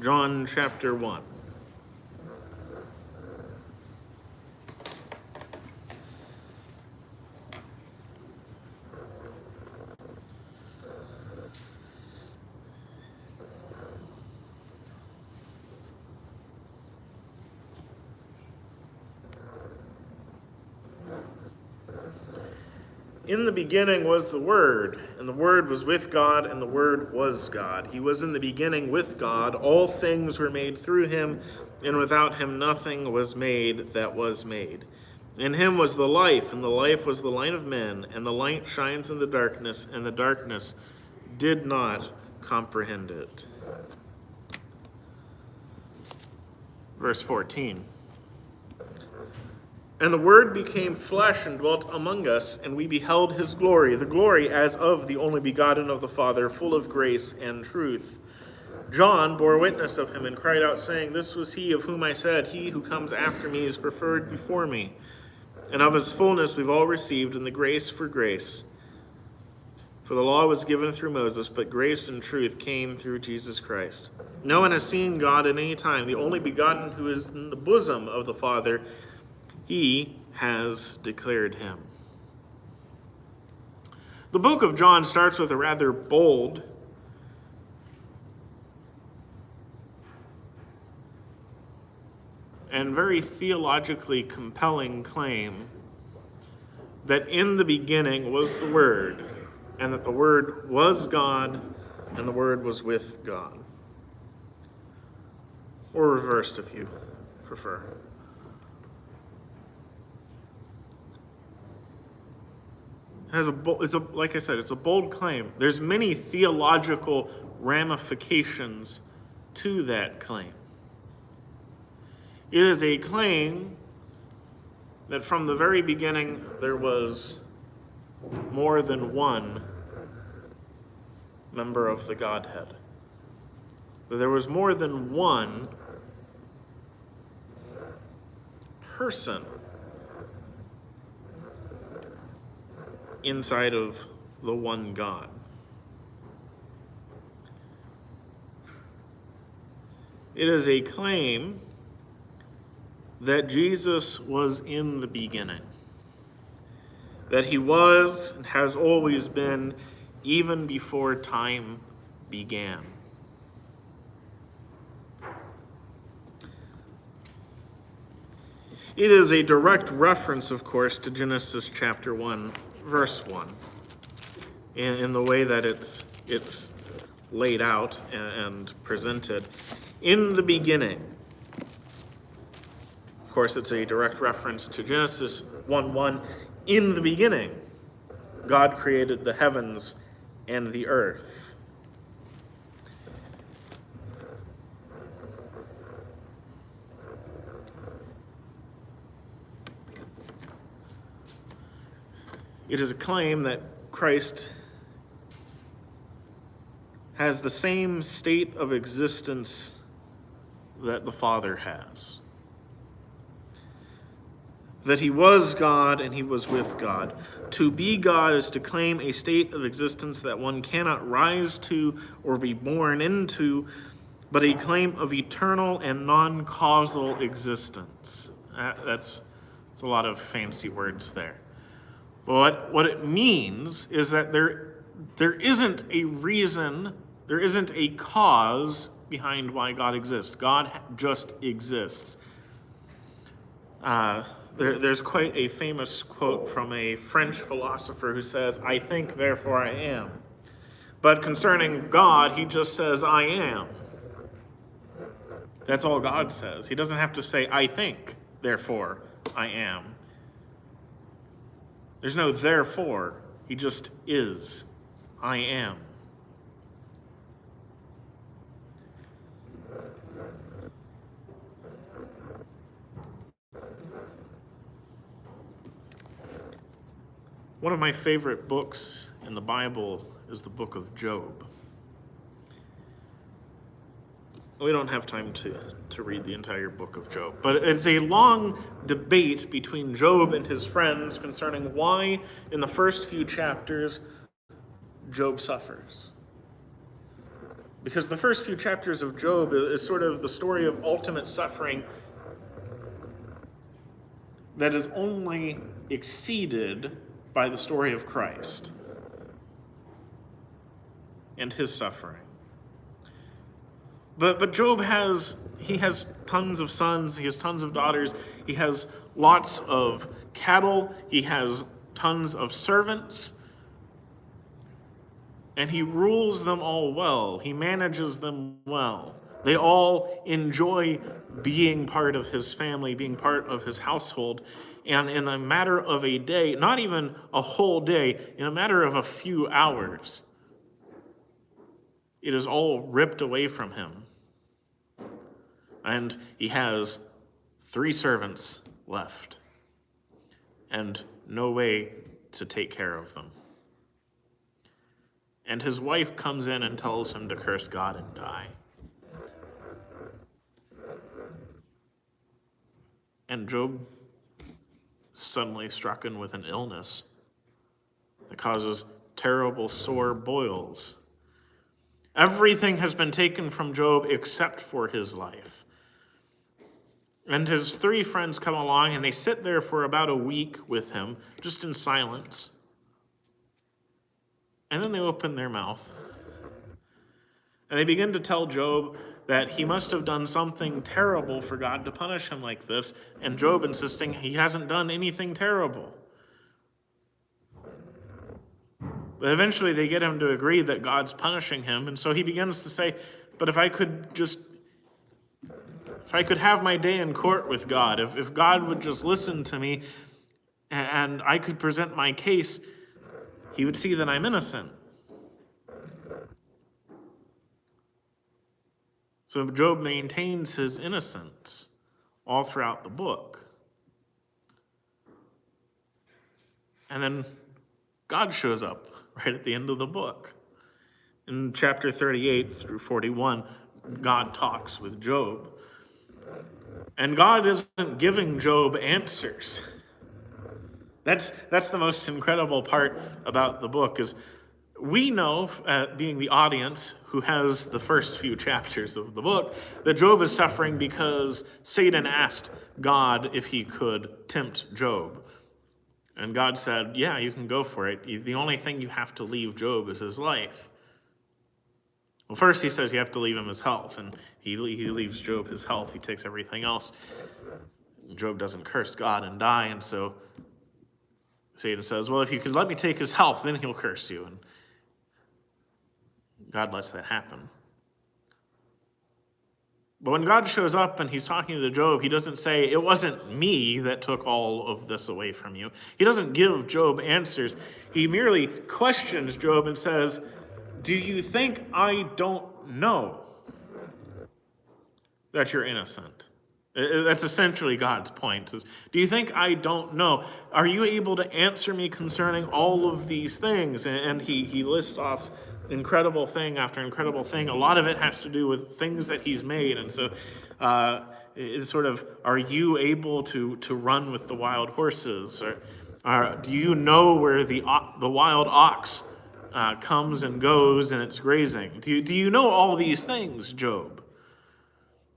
John chapter 1. In the beginning was the Word, and the Word was with God, and the Word was God. He was in the beginning with God. All things were made through him, and without him nothing was made that was made. In him was the life, and the life was the light of men, and the light shines in the darkness, and the darkness did not comprehend it. Verse 14. And the Word became flesh and dwelt among us, and we beheld his glory, the glory as of the only begotten of the Father, full of grace and truth. John bore witness of him and cried out, saying, This was he of whom I said, He who comes after me is preferred before me. And of his fullness we've all received, and the grace for grace. For the law was given through Moses, but grace and truth came through Jesus Christ. No one has seen God at any time, the only begotten who is in the bosom of the Father, he has declared him. The book of John starts with a rather bold and very theologically compelling claim that in the beginning was the Word, and that the Word was God, and the Word was with God. Or reversed if you prefer. Like I said, it's a bold claim. There's many theological ramifications to that claim. It is a claim that from the very beginning there was more than one member of the Godhead. That there was more than one person inside of the one God. It is a claim that Jesus was in the beginning, that he was and has always been even before time began. It is a direct reference, of course, to Genesis chapter 1, verse 1, in the way that it's laid out and presented. In the beginning. Of course, it's a direct reference to Genesis 1:1. In the beginning, God created the heavens and the earth. It is a claim that Christ has the same state of existence that the Father has. That he was God and he was with God. To be God is to claim a state of existence that one cannot rise to or be born into, but a claim of eternal and non-causal existence. That's a lot of fancy words there. But what it means is that there isn't a reason, there isn't a cause behind why God exists. God just exists. There's quite a famous quote from a French philosopher who says, I think, therefore I am. But concerning God, he just says, I am. That's all God says. He doesn't have to say, I think, therefore I am. There's no therefore. He just is. I am. One of my favorite books in the Bible is the book of Job. We don't have time to read the entire book of Job, but it's a long debate between Job and his friends concerning why, in the first few chapters, Job suffers. Because the first few chapters of Job is sort of the story of ultimate suffering that is only exceeded by the story of Christ and his suffering. But Job has tons of sons, he has tons of daughters, he has lots of cattle, he has tons of servants, and he rules them all well. He manages them well. They all enjoy being part of his family, being part of his household. And in a matter of a day, not even a whole day, in a matter of a few hours, it is all ripped away from him. And he has 3 servants left and no way to take care of them. And his wife comes in and tells him to curse God and die. And Job is suddenly stricken with an illness that causes terrible sore boils. Everything has been taken from Job except for his life. And his 3 friends come along and they sit there for about a week with him, just in silence. And then they open their mouth. And they begin to tell Job that he must have done something terrible for God to punish him like this. And Job insisting he hasn't done anything terrible. But eventually they get him to agree that God's punishing him. And so he begins to say, but if I could have my day in court with God, if God would just listen to me and I could present my case, he would see that I'm innocent. So Job maintains his innocence all throughout the book. And then God shows up right at the end of the book. In chapter 38 through 41, God talks with Job. And God isn't giving Job answers. That's the most incredible part about the book, is we know, being the audience who has the first few chapters of the book, that Job is suffering because Satan asked God if he could tempt Job. And God said, yeah, you can go for it. The only thing you have to leave Job is his life. Well, first he says you have to leave him his health, and he leaves Job his health. He takes everything else. Job doesn't curse God and die, and so Satan says, well, if you could let me take his health, then he'll curse you. And God lets that happen. But when God shows up and he's talking to Job, he doesn't say, it wasn't me that took all of this away from you. He doesn't give Job answers. He merely questions Job and says, do you think I don't know that you're innocent? That's essentially God's point. Is, do you think I don't know? Are you able to answer me concerning all of these things? And he lists off incredible thing after incredible thing. A lot of it has to do with things that he's made. And so it's sort of, are you able to run with the wild horses? Or do you know where the wild ox comes and goes and it's grazing? Do you know all these things, Job?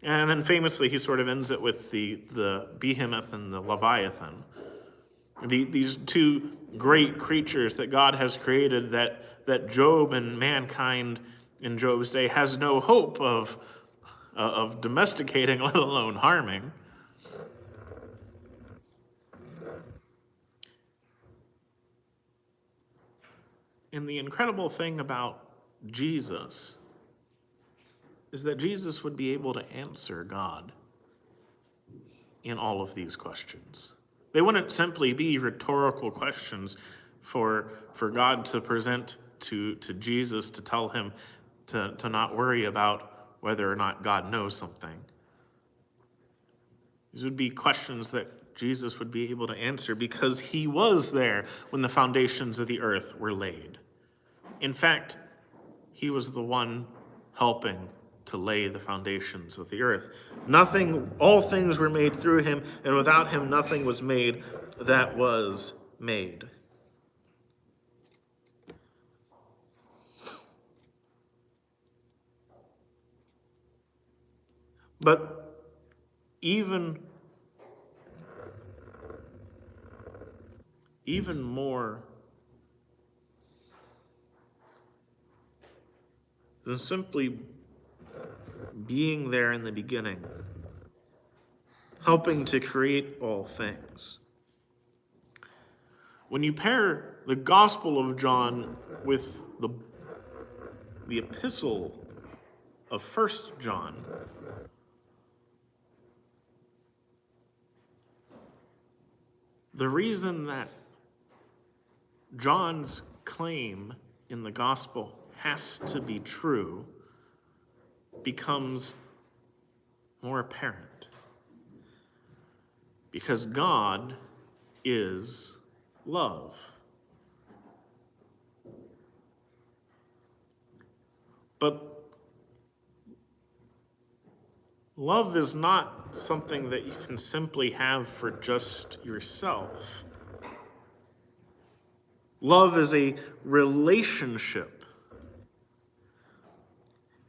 And then famously, he sort of ends it with the behemoth and the leviathan. These 2 great creatures that God has created that Job and mankind in Job's day has no hope of domesticating, let alone harming. And the incredible thing about Jesus is that Jesus would be able to answer God in all of these questions. They wouldn't simply be rhetorical questions for God to present to Jesus to tell him to not worry about whether or not God knows something. These would be questions that Jesus would be able to answer because he was there when the foundations of the earth were laid. In fact, he was the one helping to lay the foundations of the earth. All things were made through him, and without him nothing was made that was made. But even more than simply being there in the beginning, helping to create all things. When you pair the Gospel of John with the epistle of 1 John, the reason that John's claim in the Gospel has to be true becomes more apparent. Because God is love. But love is not something that you can simply have for just yourself. Love is a relationship.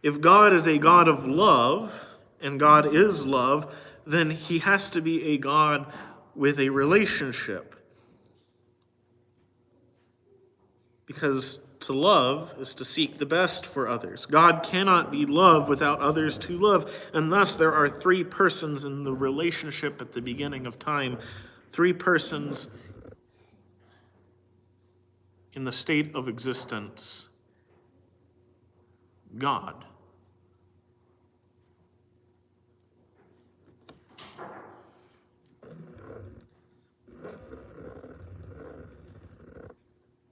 If God is a God of love, and God is love, then he has to be a God with a relationship. Because to love is to seek the best for others. God cannot be love without others to love, and thus there are three persons in the relationship at the beginning of time, three persons in the state of existence. God.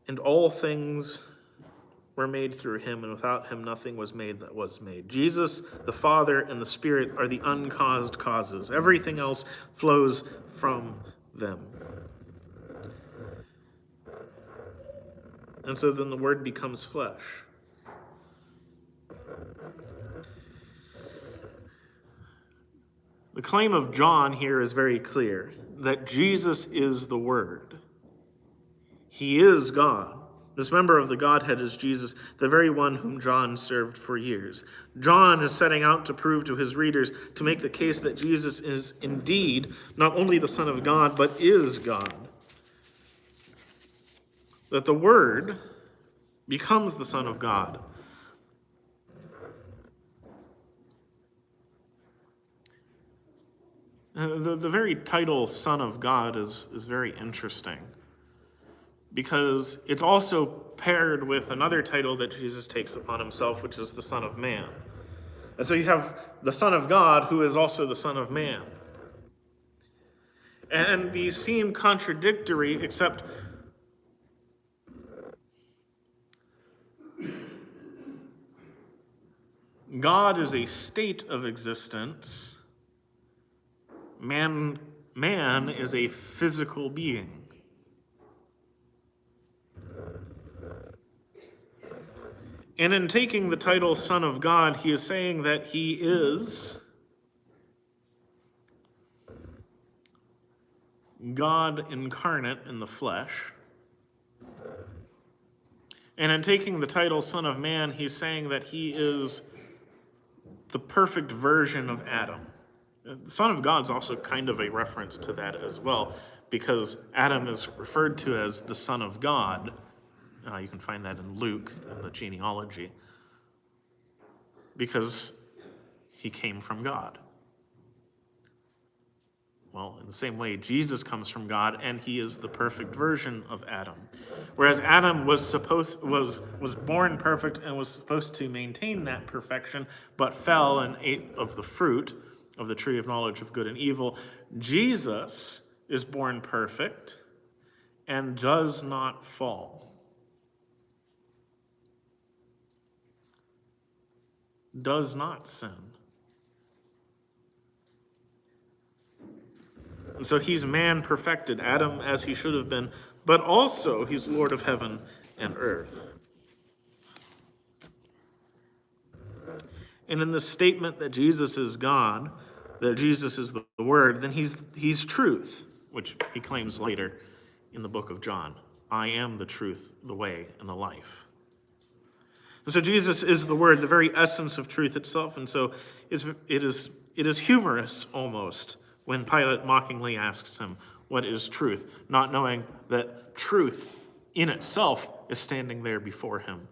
And all things were made through him, and without him nothing was made that was made. Jesus, the Father, and the Spirit are the uncaused causes. Everything else flows from them. And so then the Word becomes flesh. The claim of John here is very clear, that Jesus is the Word. He is God. This member of the Godhead is Jesus, the very one whom John served for years. John is setting out to prove to his readers, to make the case that Jesus is indeed not only the Son of God, but is God. That the Word becomes the Son of God. The very title Son of God is very interesting, because it's also paired with another title that Jesus takes upon himself, which is the Son of Man. And so you have the Son of God, who is also the Son of Man. And these seem contradictory, except God is a state of existence. Man is a physical being. And in taking the title Son of God, he is saying that he is God incarnate in the flesh. And in taking the title Son of Man, he's saying that he is the perfect version of Adam. The Son of God is also kind of a reference to that as well, because Adam is referred to as the Son of God. You can find that in Luke, in the genealogy, because he came from God. Well, in the same way, Jesus comes from God, and he is the perfect version of Adam. Whereas Adam was born perfect and was supposed to maintain that perfection, but fell and ate of the fruit of the tree of knowledge of good and evil. Jesus is born perfect and does not fall. Does not sin. And so he's man perfected, Adam as he should have been, but also he's Lord of heaven and earth. And in the statement that Jesus is God, that Jesus is the Word, then he's truth, which he claims later in the book of John. I am the truth, the way, and the life. And so Jesus is the Word, the very essence of truth itself, and so it is It is humorous almost when Pilate mockingly asks him, "What is truth?" not knowing that truth in itself is standing there before him.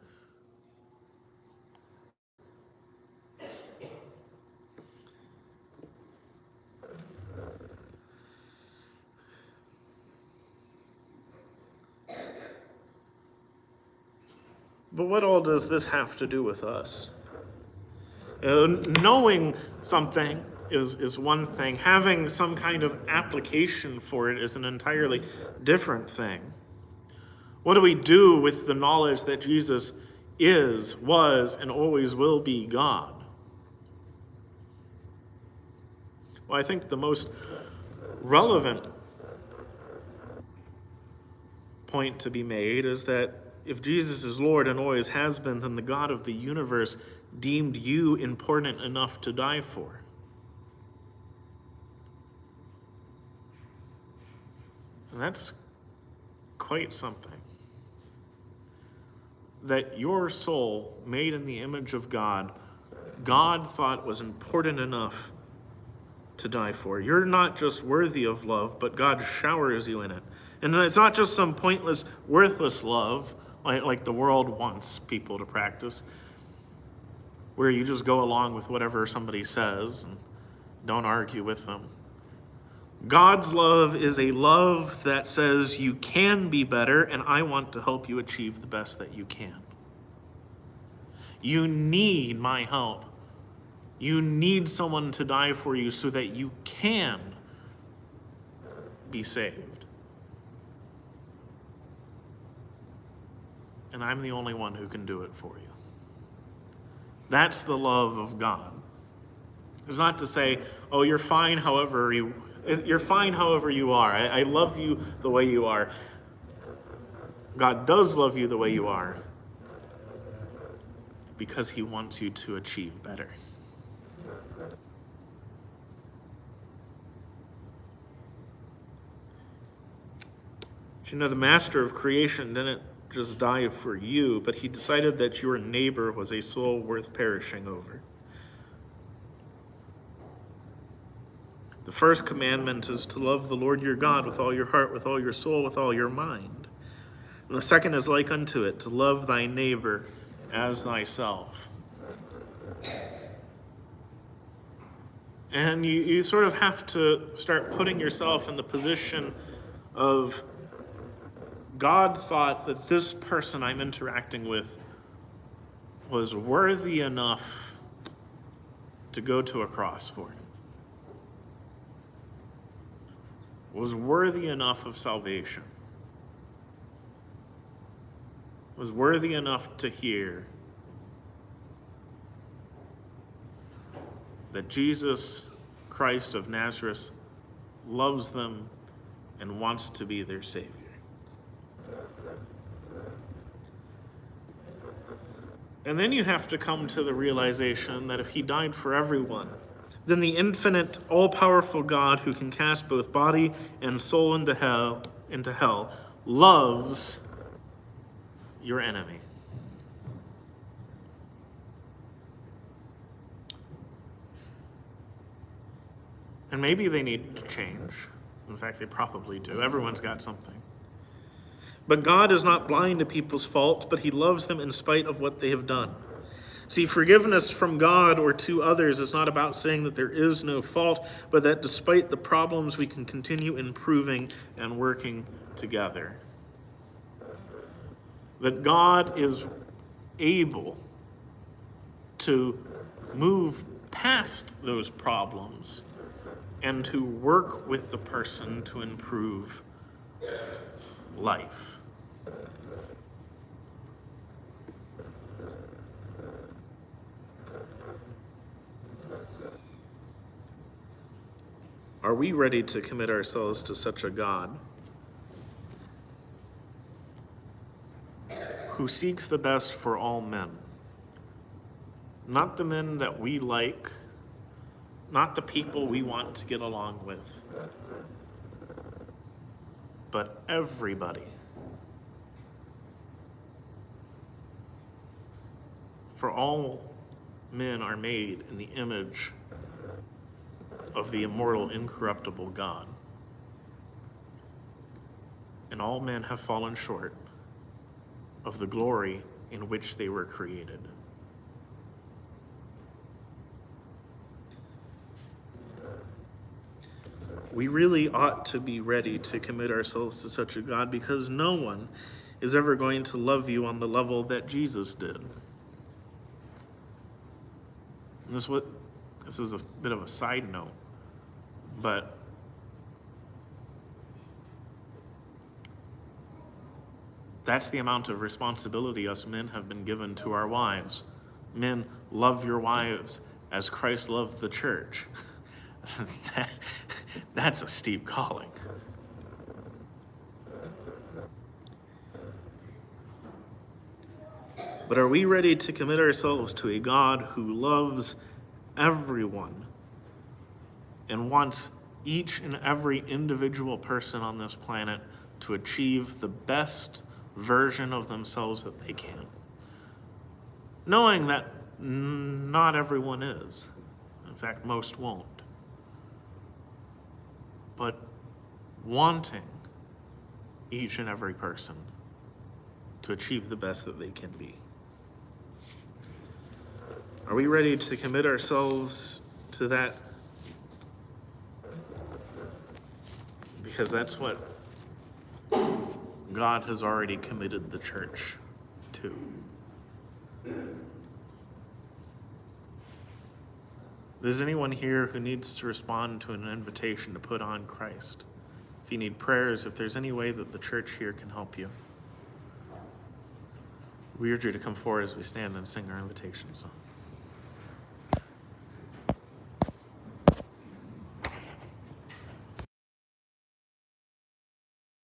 But what all does this have to do with us? Knowing something is one thing. Having some kind of application for it is an entirely different thing. What do we do with the knowledge that Jesus is, was, and always will be God? Well, I think the most relevant point to be made is that if Jesus is Lord and always has been, then the God of the universe deemed you important enough to die for. And that's quite something. That your soul, made in the image of God, God thought was important enough to die for. You're not just worthy of love, but God showers you in it. And it's not just some pointless, worthless love, like the world wants people to practice, where you just go along with whatever somebody says and don't argue with them. God's love is a love that says you can be better, and I want to help you achieve the best that you can. You need my help. You need someone to die for you so that you can be saved. And I'm the only one who can do it for you. That's the love of God. It's not to say, oh, you're fine however you are. I love you the way you are. God does love you the way you are because he wants you to achieve better. But you know, the master of creation didn't just die for you, but he decided that your neighbor was a soul worth perishing over. The first commandment is to love the Lord your God with all your heart, with all your soul, with all your mind. And the second is like unto it, to love thy neighbor as thyself. And you sort of have to start putting yourself in the position of God thought that this person I'm interacting with was worthy enough to go to a cross for him. Was worthy enough of salvation. Was worthy enough to hear that Jesus Christ of Nazareth loves them and wants to be their Savior. And then you have to come to the realization that if he died for everyone, then the infinite, all-powerful God who can cast both body and soul into hell, loves your enemy. And maybe they need to change. In fact, they probably do. Everyone's got something. But God is not blind to people's faults, but he loves them in spite of what they have done. See, forgiveness from God or to others is not about saying that there is no fault, but that despite the problems, we can continue improving and working together. That God is able to move past those problems and to work with the person to improve life. Are we ready to commit ourselves to such a God who seeks the best for all men? Not the men that we like, not the people we want to get along with, but everybody. For all men are made in the image of the immortal, incorruptible God. And all men have fallen short of the glory in which they were created. We really ought to be ready to commit ourselves to such a God, because no one is ever going to love you on the level that Jesus did. And this is a bit of a side note, but that's the amount of responsibility us men have been given to our wives. Men, love your wives as Christ loved the church. That's a steep calling. But are we ready to commit ourselves to a God who loves everyone and wants each and every individual person on this planet to achieve the best version of themselves that they can? Knowing that not everyone is. In fact, most won't. But wanting each and every person to achieve the best that they can be. Are we ready to commit ourselves to that? Because that's what God has already committed the church to. There's anyone here who needs to respond to an invitation to put on Christ? If you need prayers, if there's any way that the church here can help you, we urge you to come forward as we stand and sing our invitation song.